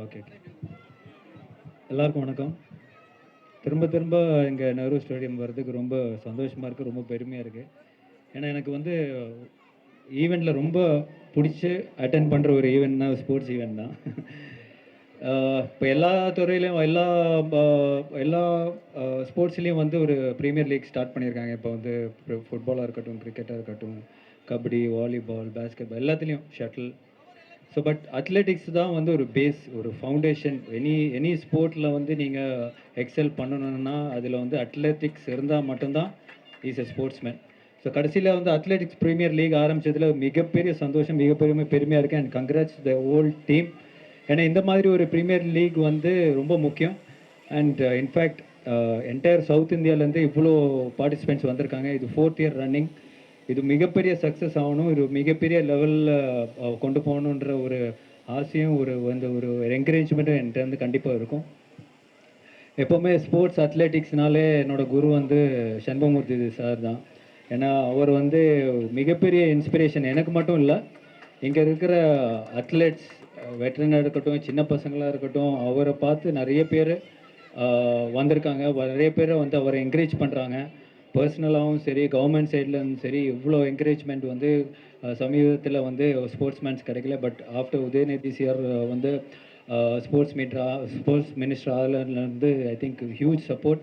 Okay. எல்லாருக்கும் வணக்கம். திரும்ப திரும்ப இங்கே நெஹ்ரு ஸ்டேடியம் வர்றதுக்கு ரொம்ப சந்தோஷமாக இருக்குது, ரொம்ப பெருமையாக இருக்குது. ஏன்னா எனக்கு வந்து ஈவெண்ட்டில் ரொம்ப பிடிச்சி அட்டென்ட் பண்ணுற ஒரு ஈவெண்ட்னா ஸ்போர்ட்ஸ் ஈவெண்ட் தான். இப்போ எல்லா துறையிலையும் எல்லா ஸ்போர்ட்ஸ்லேயும் வந்து ஒரு ப்ரீமியர் லீக் ஸ்டார்ட் பண்ணியிருக்காங்க. இப்போ வந்து ஃபுட்பாலாக இருக்கட்டும், கிரிக்கெட்டாக இருக்கட்டும், கபடி, வாலிபால், பேஸ்கெட்பால் எல்லாத்துலேயும் ஷட்டில். ஸோ பட் அத்லெட்டிக்ஸ் தான் வந்து ஒரு பேஸ், ஒரு ஃபவுண்டேஷன். எனி ஸ்போர்ட்டில் வந்து நீங்கள் எக்ஸல் பண்ணணுன்னா அதில் வந்து அத்லெட்டிக்ஸ் இருந்தால் மட்டும்தான் இஸ் எ ஸ்போர்ட்ஸ்மேன். ஸோ கடைசியில் வந்து அத்லெட்டிக்ஸ் ப்ரீமியர் லீக் ஆரம்பித்ததில் மிகப்பெரிய சந்தோஷம், மிகப்பெரிய பெருமையாக இருக்குது. And congrats the whole team. ஏன்னா இந்த மாதிரி ஒரு ப்ரீமியர் லீக் வந்து ரொம்ப முக்கியம். அண்ட் இன்ஃபேக்ட் என்டையர் சவுத் இந்தியாவிலேருந்து இவ்வளோ பார்ட்டிசிபெண்ட்ஸ் வந்திருக்காங்க. இது 4th இயர் ரன்னிங். இது மிகப்பெரிய சக்ஸஸ் ஆகணும், இது மிகப்பெரிய லெவலில் கொண்டு போகணுன்ற ஒரு ஆசையும் ஒரு என்கரேஜ்மெண்ட்டும் என்கிட்ட வந்து கண்டிப்பாக இருக்கும். எப்போவுமே ஸ்போர்ட்ஸ் அத்லெட்டிக்ஸ்னாலே என்னோடய குரு வந்து சண்பகமூர்த்தி சார் தான். ஏன்னா அவர் வந்து மிகப்பெரிய இன்ஸ்பிரேஷன் எனக்கு மட்டும் இல்லை, இங்கே இருக்கிற அத்லெட்ஸ் வெட்டரனாக இருக்கட்டும், சின்ன பசங்களாக இருக்கட்டும், அவரை பார்த்து நிறைய பேர் வந்திருக்காங்க. நிறைய பேரை வந்து அவரை என்கரேஜ் பண்ணுறாங்க. பர்சனலாகவும் சரி, கவர்மெண்ட் சைட்லேருந்து சரி, இவ்வளோ என்கரேஜ்மெண்ட் வந்து சமீபத்தில் வந்து ஸ்போர்ட்ஸ்மேன்ஸ் கிடைக்கல. பட் ஆஃப்டர் உதயநிதி சார் வந்து ஸ்போர்ட்ஸ் மினிஸ்டர் ஆகலேருந்து I think huge support.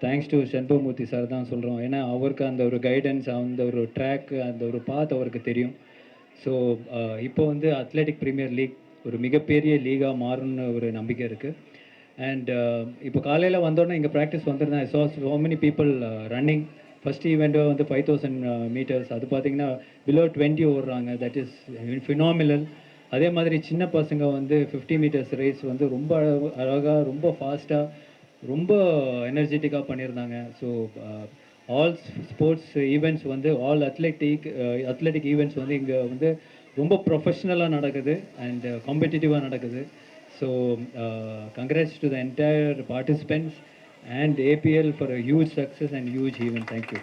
Thanks to Shanbagamoorthy sir தான் சொல்கிறோம். ஏன்னா அவருக்கு அந்த ஒரு கைடன்ஸ், அந்த ஒரு ட்ராக், அந்த ஒரு பாத் அவருக்கு தெரியும். ஸோ இப்போ வந்து அத்லெட்டிக் ப்ரீமியர் லீக் ஒரு மிகப்பெரிய லீகாக மாறும்னு ஒரு நம்பிக்கை இருக்குது. அண்ட் இப்போ காலையில் வந்தோடனே இங்கே ப்ராக்டிஸ் வந்துருந்தேன். So many people running. First event வந்து 5000 மீட்டர்ஸ். அது பார்த்திங்கன்னா பிலோ 20 ஓடுறாங்க. That is phenomenal. அதே மாதிரி சின்ன பசங்க வந்து 50 மீட்டர்ஸ் ரேஸ் வந்து ரொம்ப அழகாக, ரொம்ப ஃபாஸ்ட்டாக, ரொம்ப எனர்ஜெட்டிக்காக பண்ணியிருந்தாங்க. ஸோ ஆல் ஸ்போர்ட்ஸ் ஈவெண்ட்ஸ் வந்து அத்லெட்டிக் ஈவெண்ட்ஸ் வந்து இங்கே வந்து ரொம்ப ப்ரொஃபஷ்னலாக நடக்குது அண்ட் காம்படிட்டிவாக நடக்குது. So congrats to the entire participants and APL for a huge success and huge event. Thank you.